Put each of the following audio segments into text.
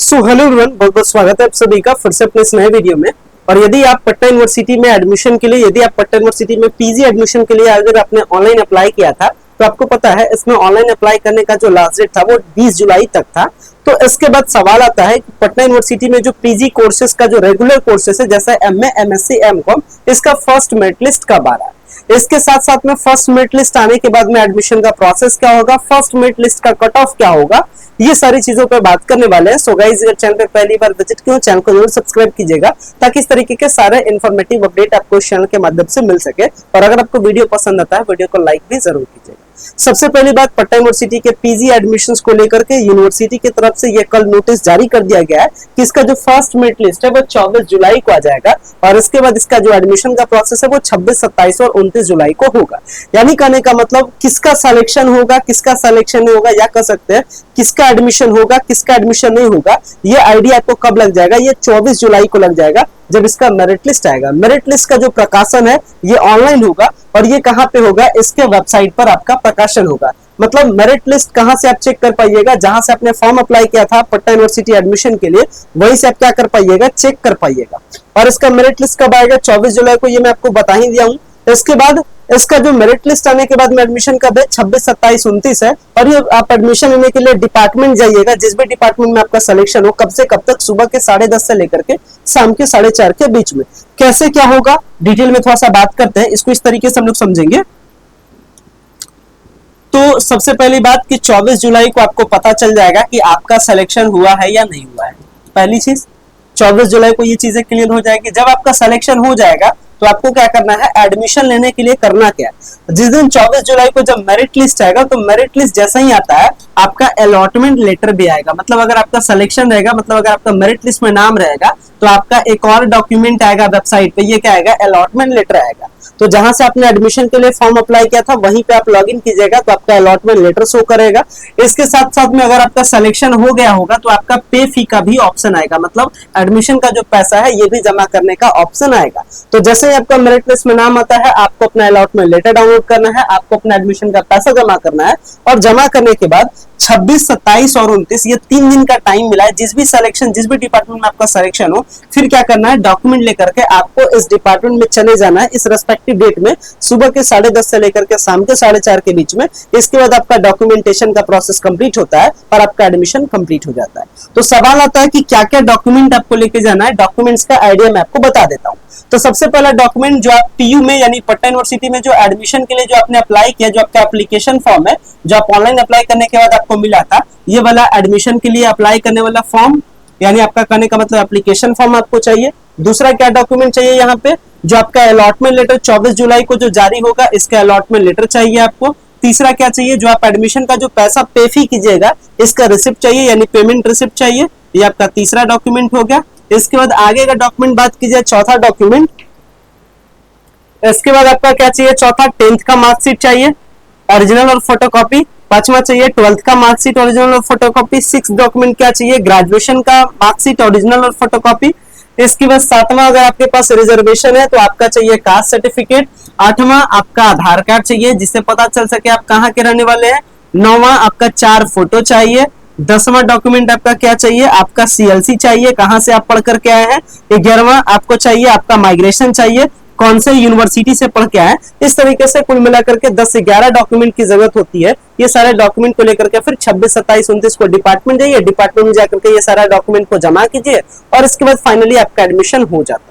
Hello everyone, बहुत बहुत स्वागत है आप सभी का फिर से अपने इस नए वीडियो में। और यदि आप पटना यूनिवर्सिटी में एडमिशन के लिए यदि आप पटना यूनिवर्सिटी में पीजी एडमिशन के लिए अगर आपने ऑनलाइन अप्लाई किया था तो आपको पता है इसमें ऑनलाइन अप्लाई करने का जो लास्ट डेट था वो 20 जुलाई तक था। तो इसके बाद सवाल आता है कि पटना यूनिवर्सिटी में जो पीजी कोर्सेज का जो रेगुलर कोर्सेज है जैसे एमए, एमएससी, एमकॉम, इसका फर्स्ट मेरिट लिस्ट कब आ रहा है। इसके साथ साथ में फर्स्ट मेरिट लिस्ट आने के बाद में एडमिशन का प्रोसेस क्या होगा, फर्स्ट मेरिट लिस्ट का कट ऑफ क्या होगा, ये सारी चीजों पर बात करने वाले हैं। सो गाइस, अगर चैनल पे पहली बार विजिट किया चैनल को जरूर सब्सक्राइब कीजिएगा ताकि इस तरीके के सारे इन्फॉर्मेटिव अपडेट आपको इस चैनल के माध्यम से मिल सके। और अगर आपको वीडियो पसंद आता है वीडियो को लाइक भी जरूर कीजिएगा। सबसे पहली बात, पटना यूनिवर्सिटी के पीजी एडमिशंस को लेकर के यूनिवर्सिटी की तरफ से ये कल नोटिस जारी कर दिया गया है कि इसका जो फर्स्ट मेरिट लिस्ट है वो 24 जुलाई को आ जाएगा और इसके बाद इसका जो एडमिशन का प्रोसेस है वो 26, 27 और 29 जुलाई को होगा। यानी कहने का मतलब किसका सिलेक्शन होगा, किसका सिलेक्शन नहीं होगा, या कह सकते हैं किसका एडमिशन होगा, किसका एडमिशन नहीं होगा, ये आइडिया आपको कब लग जाएगा, ये 24 जुलाई को लग जाएगा जब इसका मेरिट लिस्ट आएगा। मेरिट लिस्ट का जो प्रकाशन है ये ऑनलाइन होगा और ये कहां पे होगा, इसके वेबसाइट पर आपका प्रकाशन होगा। मतलब मेरिट लिस्ट कहां से आप चेक कर पाइएगा, जहां से आपने फॉर्म अप्लाई किया था पटना यूनिवर्सिटी एडमिशन के लिए, वहीं से आप क्या कर पाइएगा, चेक कर पाइएगा। और इसका मेरिट लिस्ट कब आएगा, 24 जुलाई को, ये मैं आपको बता ही दिया हूं। इसके बाद इसका जो मेरिट लिस्ट आने के बाद में एडमिशन कब है, 26, 27, 29 है। और ये आप एडमिशन लेने के लिए डिपार्टमेंट जाइएगा, जिस भी डिपार्टमेंट में आपका सिलेक्शन हो, कब से कब तक, सुबह के 10:30 से लेकर के शाम के 4:30 के बीच में। कैसे क्या होगा डिटेल में थोड़ा सा बात करते हैं, इसको इस तरीके से हम लोग समझेंगे। तो सबसे पहली बात कि 24 जुलाई को आपको पता चल जाएगा कि आपका सिलेक्शन हुआ है या नहीं हुआ है। पहली चीज 24 जुलाई को ये चीजें क्लियर हो जाएगी। जब आपका सिलेक्शन हो जाएगा तो आपको क्या करना है, एडमिशन लेने के लिए करना क्या है, जिस दिन 24 जुलाई को जब मेरिट लिस्ट आएगा तो मेरिट लिस्ट जैसा ही आता है आपका अलॉटमेंट लेटर भी आएगा। मतलब अगर आपका सिलेक्शन रहेगा, मतलब अगर आपका मेरिट लिस्ट में नाम रहेगा तो आपका एक और डॉक्यूमेंट आएगा वेबसाइट पे, ये क्या आएगा, अलॉटमेंट लेटर आएगा। तो जहां से आपने एडमिशन के लिए फॉर्म अप्लाई किया था वहीं पे आप लॉगिन कीजिएगा तो आपका अलॉटमेंट लेटर शो करेगा। इसके साथ साथ में अगर आपका सिलेक्शन हो गया होगा तो आपका पे फी का भी ऑप्शन आएगा, मतलब एडमिशन का जो पैसा है ये भी जमा करने का ऑप्शन आएगा। तो जैसे ही आपका मेरिट लिस्ट में नाम आता है आपको अपना अलॉटमेंट लेटर डाउनलोड करना है, आपको अपना एडमिशन का पैसा जमा करना है और जमा करने के बाद 26, 27 और 29 ये 3 दिन का टाइम मिला है। जिस भी सिलेक्शन, जिस भी डिपार्टमेंट में आपका सिलेक्शन हो, फिर क्या करना है, डॉक्यूमेंट लेकर के आपको इस डिपार्टमेंट में चले जाना है इस रेस्पेक्टिव डेट में, सुबह के 10:30 से लेकर के शाम के 4:30 के बीच में। इसके बाद आपका डॉक्यूमेंटेशन का प्रोसेस कंप्लीट होता है और आपका एडमिशन कंप्लीट हो जाता है। तो सवाल आता है कि क्या क्या डॉक्यूमेंट आपको लेके जाना है। डॉक्यूमेंट्स का आइडिया मैं आपको बता देता हूँ। तो सबसे पहला डॉक्यूमेंट जो आप पीयू में यानी पटना यूनिवर्सिटी में जो एडमिशन के लिए जो आपने अप्लाई किया, जो आपका एप्लीकेशन फॉर्म है जो आप ऑनलाइन अप्लाई करने के बाद आपको मिला था, ये वाला एडमिशन के लिए अप्लाई करने वाला फॉर्म यानी आपका कहने का मतलब एप्लीकेशन फॉर्म आपको चाहिए। दूसरा क्या डॉक्यूमेंट चाहिए, यहाँ पे जो आपका अलॉटमेंट लेटर 24 जुलाई को जो जारी होगा इसका अलॉटमेंट लेटर चाहिए आपको। तीसरा क्या चाहिए, जो आप एडमिशन का जो पैसा पे फी कीजिएगा इसका रिसिप्ट चाहिए यानी पेमेंट रिसिप्ट चाहिए। ये आपका तीसरा डॉक्यूमेंट हो गया। इसके बाद आगे का डॉक्यूमेंट बात कीजिए, चौथा डॉक्यूमेंट, इसके बाद आपका क्या चाहिए, चौथा 10th का मार्कशीट चाहिए ओरिजिनल और फोटोकॉपी। पांचवा चाहिए 12th का मार्कशीट ओरिजिनल और फोटोकॉपी। 6th डॉक्यूमेंट क्या चाहिए, ग्रेजुएशन का मार्कशीट ओरिजिनल और फोटोकॉपी। इसके बाद 7वां अगर आपके पास रिजर्वेशन है तो आपका चाहिए कास्ट सर्टिफिकेट। 8वां आपका आधार कार्ड चाहिए जिससे पता चल सके आप कहाँ के रहने वाले हैं। 9वां आपका 4 फोटो चाहिए। 10वां डॉक्यूमेंट आपका क्या चाहिए, आपका सीएलसी चाहिए, कहां से आप पढ़ करके आए हैं। 11वां आपको चाहिए आपका माइग्रेशन चाहिए, कौन से यूनिवर्सिटी से पढ़ के आए। इस तरीके से कुल मिलाकर के 10 से 11 डॉक्यूमेंट की जरूरत होती है। ये सारे डॉक्यूमेंट को लेकर के फिर 26, 27, 29 को डिपार्टमेंट जाइए, डिपार्टमेंट में जाकर के ये सारा डॉक्यूमेंट को जमा कीजिए और इसके बाद फाइनली आपका एडमिशन हो जाता है।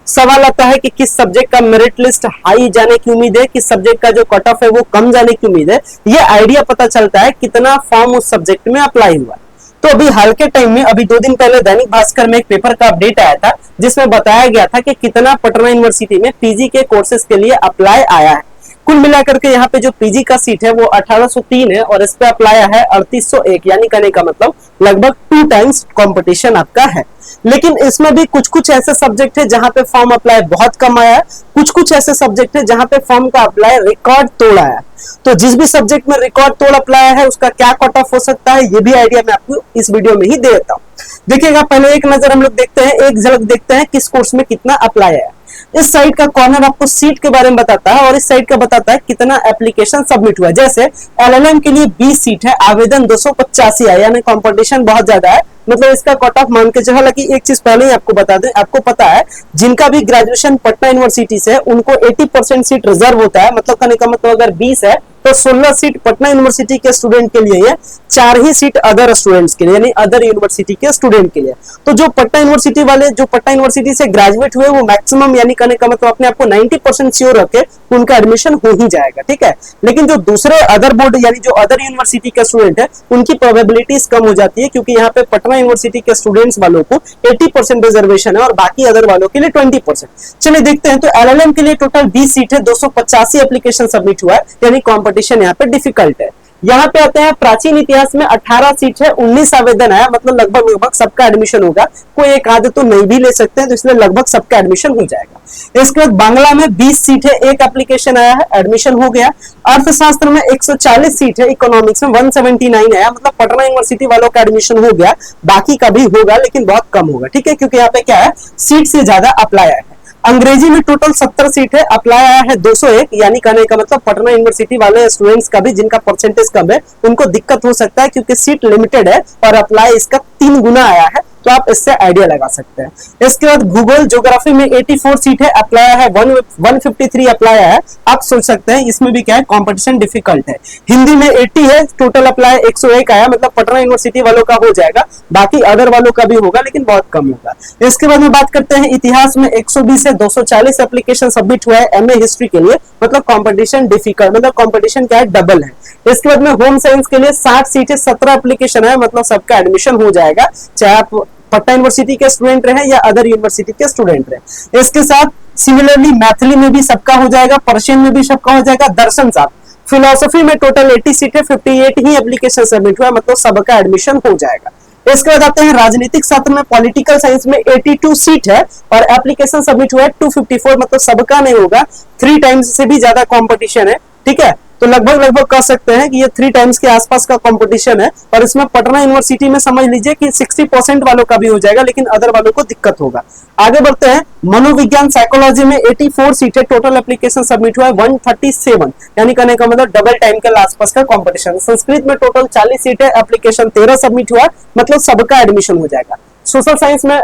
सवाल आता है कि किस सब्जेक्ट का मेरिट लिस्ट हाई जाने की उम्मीद है, किस सब्जेक्ट का जो कट ऑफ है वो कम जाने की उम्मीद है। ये आइडिया पता चलता है कितना फॉर्म उस सब्जेक्ट में अप्लाई हुआ। तो अभी हाल के टाइम में, अभी 2 दिन पहले दैनिक भास्कर में एक पेपर का अपडेट आया था जिसमें बताया गया था कि कितना पटना यूनिवर्सिटी में पीजी के कोर्सेज के लिए अप्लाई आया है। कुल मिलाकर के यहाँ पे जो पीजी का सीट है वो 1803 है और इस पे अप्लाई है 3801, यानी कहने का मतलब लगभग 2 टाइम्स कंपटीशन आपका है। लेकिन इसमें भी कुछ कुछ ऐसे सब्जेक्ट है जहां पे फॉर्म अप्लाई बहुत कम आया है, कुछ कुछ ऐसे सब्जेक्ट है जहां पे फॉर्म का अप्लाई रिकॉर्ड तोड़ा है। तो जिस भी सब्जेक्ट में रिकॉर्ड तोड़ अप्लाई है उसका क्या कट ऑफ हो सकता है ये भी आइडिया मैं आपको इस वीडियो में ही दे देता हूँ। देखिएगा, पहले एक नजर हम लोग देखते हैं, एक झलक देखते हैं किस कोर्स में कितना अप्लाई है। इस साइड का कॉर्नर आपको सीट के बारे में बताता है और इस साइड का बताता है कितना एप्लीकेशन सबमिट हुआ है। जैसे एलएलएम के लिए 20 सीट है, आवेदन 285 है, यानी कंपटीशन बहुत ज्यादा है। मतलब इसका कट ऑफ मान के चलो। हालांकि एक चीज पहले ही आपको बता दें, आपको पता है जिनका भी ग्रेजुएशन पटना यूनिवर्सिटी से उनको 80% सीट रिजर्व होता है, मतलब कहने का मतलब अगर 20 है तो 16 सीट पटना यूनिवर्सिटी के स्टूडेंट के लिए है, 4 ही सीट अदर स्टूडेंट्स के लिए यानी अदर यूनिवर्सिटी के स्टूडेंट के लिए। तो जो पटना यूनिवर्सिटी वाले जो पटना यूनिवर्सिटी से ग्रेजुएट हुए वो मैक्सिमम यानी कहने का मतलब अपने आप को 90% श्योर रखे उनका एडमिशन हो ही जाएगा, ठीक है। लेकिन जो दूसरे अदर बोर्ड यानी जो अदर यूनिवर्सिटी के स्टूडेंट है उनकी प्रोबेबिलिटीज कम हो जाती है, क्योंकि यहाँ पे पटना यूनिवर्सिटी के स्टूडेंट्स वालों को 80% रिजर्वेशन है और बाकी अदर वालों के लिए 20%। चलिए देखते हैं। तो एलएलएम के लिए टोटल 20 सीट है, 285 एप्लीकेशन सबमिट हुआ है, यानी कॉम्पिटिशन यहाँ पे डिफिकल्ट है। यहाँ पे आते हैं प्राचीन इतिहास में 18 सीट है, 19 आवेदन आया, मतलब लगभग सबका एडमिशन होगा। कोई एक आधे तो नहीं भी ले सकते हैं, तो इसलिए लगभग सबका एडमिशन हो जाएगा। इसके बाद बांग्ला में 20 सीट है, एक एप्लीकेशन आया है, एडमिशन हो गया। अर्थशास्त्र में 140 सीट है, इकोनॉमिक्स में 179 आया, मतलब पटना यूनिवर्सिटी वालों का एडमिशन हो गया, बाकी का भी होगा लेकिन बहुत कम होगा, ठीक है, क्योंकि यहाँ पे क्या है सीट से ज्यादा अप्लाई आया है। अंग्रेजी में टोटल 70 सीट है, अप्लाई आया है 201, यानी कहने का मतलब पटना यूनिवर्सिटी वाले स्टूडेंट्स का भी जिनका परसेंटेज कम है उनको दिक्कत हो सकता है, क्योंकि सीट लिमिटेड है और अप्लाई इसका 3 गुना आया है, तो आप इससे आइडिया लगा सकते हैं। इसके बाद भूगोल ज्योग्राफी में 84 सीट है, अप्लाई है 153 अप्लाई है। आप सोच सकते हैं इसमें भी क्या है कंपटीशन डिफिकल्ट है। हिंदी में 80 है, टोटल अप्लाई 101 आया, मतलब पटना यूनिवर्सिटी वालों का हो जाएगा, बाकी अदर वालों का भी होगा लेकिन बहुत कम होगा। इसके बाद में बात करते हैं इतिहास में 120 है, 240 एप्लीकेशन सबमिट हुआ है एमए हिस्ट्री के लिए, मतलब कॉम्पिटिशन डिफिकल्ट, मतलब कॉम्पिटिशन क्या है डबल है। इसके बाद में होम साइंस के लिए 60 सीट है, 17 एप्लीकेशन है, मतलब सबका एडमिशन हो जाएगा, चाहे आप पटना यूनिवर्सिटी के स्टूडेंट रहे या अदर यूनिवर्सिटी के स्टूडेंट रहे। इसके साथ सिमिलरली मैथिली में भी सबका हो जाएगा, पर्शियन में भी सबका हो जाएगा, दर्शन शास्त्र फिलोसफी में टोटल 80 सीट है, 58 ही एप्लीकेशन सबमिट हुआ, मतलब सबका एडमिशन हो जाएगा। इसके बाद आते हैं राजनीतिक शास्त्र में, पॉलिटिकल साइंस में 82 सीट है और एप्लीकेशन सबमिट हुआ है 254, मतलब सबका नहीं होगा, 3 टाइम्स से भी ज्यादा कंपटीशन है, ठीक है। तो लगभग कह सकते हैं कि ये 3 टाइम्स के आसपास का कंपटीशन है, और इसमें पटना यूनिवर्सिटी में समझ लीजिए कि 60% वालों का भी हो जाएगा, लेकिन अदर वालों को दिक्कत होगा। आगे बढ़ते हैं। मनोविज्ञान साइकोलॉजी में 84 सीट है, टोटल एप्लीकेशन सबमिट हुआ है 137, यानी कहने का मतलब डबल टाइम के आसपास का कंपटीशन। संस्कृत में टोटल 40 सीट है, एप्लीकेशन 13 सबमिट हुआ, मतलब सबका एडमिशन हो जाएगा। सोशल साइंस में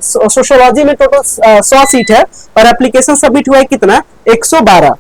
सोशियोलॉजी में टोटल 100 सीट है और एप्लीकेशन सबमिट हुआ है कितना 112।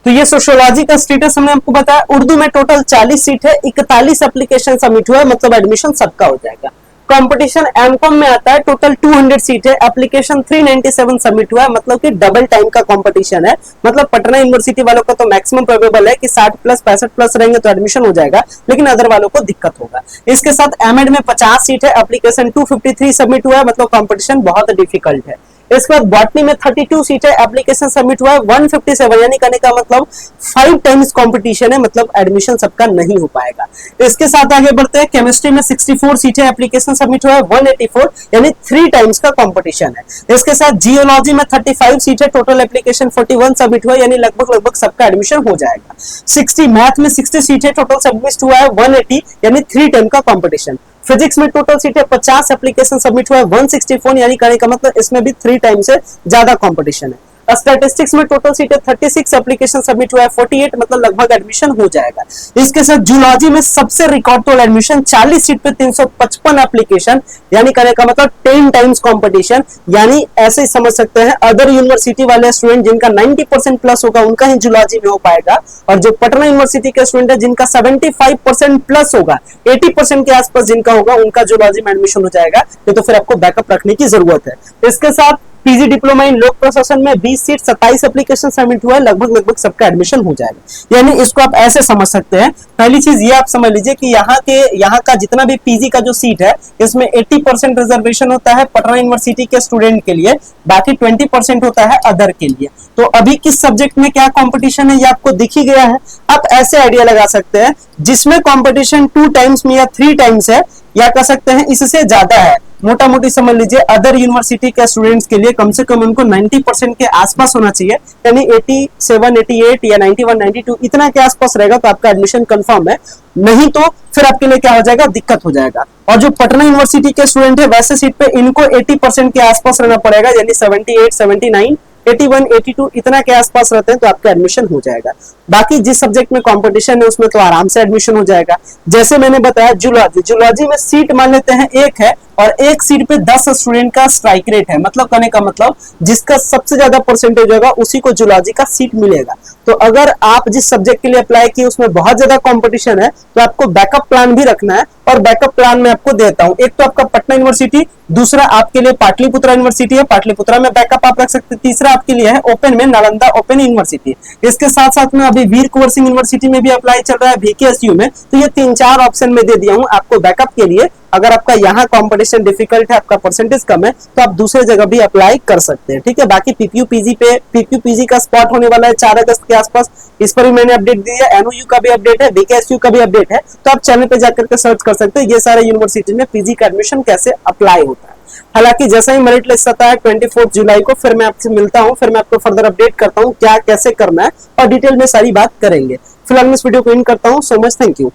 तो ये सोशियोलॉजी का स्टेटस हमने आपको बताया। उर्दू में टोटल 40 सीट है, 41 एप्लीकेशन सबमिट हुआ है, मतलब एडमिशन सबका हो जाएगा। कंपटीशन एमकॉम में आता है, टोटल 200 सीट है, एप्लीकेशन 397 सबमिट हुआ है, मतलब कि डबल टाइम का कंपटीशन है। मतलब पटना यूनिवर्सिटी वालों का तो मैक्सिमम प्रोबेबल है कि 60 प्लस 65 प्लस रहेंगे तो एडमिशन हो जाएगा, लेकिन अदर वालों को दिक्कत होगा। इसके साथ एमएड में 50 सीट है, एप्लीकेशन 253 सबमिट हुआ है, मतलब कंपटीशन बहुत डिफिकल्ट है। इसके बाद बॉटनी में 32 सीट है, एप्लीकेशन सबमिट हुआ है 157, यानी कहने का मतलब 5 टाइम्स कंपटीशन है, मतलब एडमिशन सबका नहीं हो पाएगा। इसके साथ आगे बढ़ते हैं। केमिस्ट्री में 64 सीट है, एप्लीकेशन सबमिट हुआ है 184, यानी 3 टाइम्स का कंपटीशन है। इसके साथ जियोलॉजी में 35 सीट है, टोटल एप्लीकेशन 41 सबमिट हुआ है, यानी लगभग सबका एडमिशन हो जाएगा। 60 मैथ में 60 सीट है, टोटल सबमिट हुआ है 180, यानी 3 टाइम का कंपटीशन। फिजिक्स में टोटल सीट है 50, एप्लीकेशन सबमिट हुआ है 164, यानी कहने का मतलब इसमें भी 3 टाइम से ज्यादा कंपटीशन है। स्टैटिस्टिक्स में टोटल सीट है 36, एप्लीकेशन सबमिट हुआ है 48, मतलब लगभग एडमिशन हो जाएगा। इसके साथ जूलॉजी में सबसे रिकॉर्ड तोड़ एडमिशन, 40 सीट पे 355 एप्लीकेशन, यानी कहने का मतलब 10 टाइम्स कंपटीशन। यानी ऐसे ही समझ सकते हैं अदर यूनिवर्सिटी वाले स्टूडेंट जिनका 90% प्लस होगा उनका ही जूलॉजी में हो पाएगा, और जो पटना यूनिवर्सिटी के स्टूडेंट है जिनका 75% प्लस होगा, 80% के आसपास जिनका होगा, उनका जूलॉजी में एडमिशन हो जाएगा। ये तो फिर आपको बैकअप रखने की जरूरत है। इसके साथ पीजी डिप्लोमा इन लोक प्रशासन में 20 सीट, 27 एप्लीकेशन सबमिट हुआ है, लगभग सबका एडमिशन हो जाएगा। यानी इसको आप ऐसे समझ सकते हैं। पहली चीज ये आप समझ लीजिए कि यहाँ का जितना भी पीजी का जो सीट है इसमें 80% रिजर्वेशन होता है पटना यूनिवर्सिटी के स्टूडेंट के लिए, बाकी 20% होता है अदर के लिए। तो अभी किस सब्जेक्ट में क्या कंपटीशन है ये आपको दिख ही गया है। आप ऐसे आइडिया लगा सकते हैं जिसमें कंपटीशन 2 टाइम्स में या 3 टाइम्स है, या कह सकते हैं इससे ज्यादा है, मोटा मोटी समझ लीजिए अदर यूनिवर्सिटी के स्टूडेंट्स के लिए कम से कम उनको 90% के आसपास होना चाहिए, यानी 87, 88 या 91, 92 इतना के आसपास रहेगा तो आपका एडमिशन कंफर्म है। नहीं तो फिर आपके लिए क्या हो जाएगा, दिक्कत हो जाएगा। और जो पटना यूनिवर्सिटी के स्टूडेंट है वैसे सीट पे इनको 80% के आसपास रहना पड़ेगा, यानी 78, 79 81 82 इतना के आसपास रहते हैं तो आपका एडमिशन हो जाएगा। बाकी जिस सब्जेक्ट में कंपटीशन है उसमें तो आराम से एडमिशन हो जाएगा। जैसे मैंने बताया जूलॉजी में सीट मान लेते हैं एक है और एक सीट पे 10 स्टूडेंट का स्ट्राइक रेट है, मतलब कहने का मतलब जिसका सबसे ज्यादा परसेंटेज होगा उसी को जूलॉजी का सीट मिलेगा। तो अगर आप जिस सब्जेक्ट के लिए अप्लाई किए उसमें बहुत ज्यादा कंपटीशन है तो आपको बैकअप प्लान भी रखना है, और बैकअप प्लान मैं आपको देता हूं। एक तो आपका पटना यूनिवर्सिटी, दूसरा आपके लिए पाटलिपुत्रा यूनिवर्सिटी है, पाटलिपुत्रा में बैकअप आप रख सकते हैं, तीसरा आपके लिए है ओपन में नालंदा ओपन यूनिवर्सिटी। इसके साथ साथ में अभी वीर कुंवर सिंह यूनिवर्सिटी में भी अप्लाई चल रहा है वीकेएसयू में। तो ये 3-4 ऑप्शन में दे दिया हूं आपको बैकअप के लिए। अगर आपका यहाँ कंपटीशन डिफिकल्ट है, आपका परसेंटेज कम है, तो आप दूसरे जगह भी अप्लाई कर सकते हैं। ठीक है, बाकी पीपीयू-पीजी का स्पॉट होने वाला है 4 अगस्त के आसपास, इस पर भी मैंने अपडेट दी है। एनओयू का भी अपडेट है, बीकेएसयू का भी अपडेट है, तो आप चैनल पे जाकर के सर्च कर सकते हैं ये सारे यूनिवर्सिटी में पीजी का एडमिशन कैसे अप्लाई होता है। हालांकि जैसा ही मेरिट लिस्ट आता है 24 जुलाई को, फिर मैं आपसे मिलता हूं, फिर मैं आपको फर्दर अपडेट करता हूं क्या कैसे करना है और डिटेल में सारी बात करेंगे। फिलहाल मैं इस वीडियो को एंड करता हूं। So much, thank you.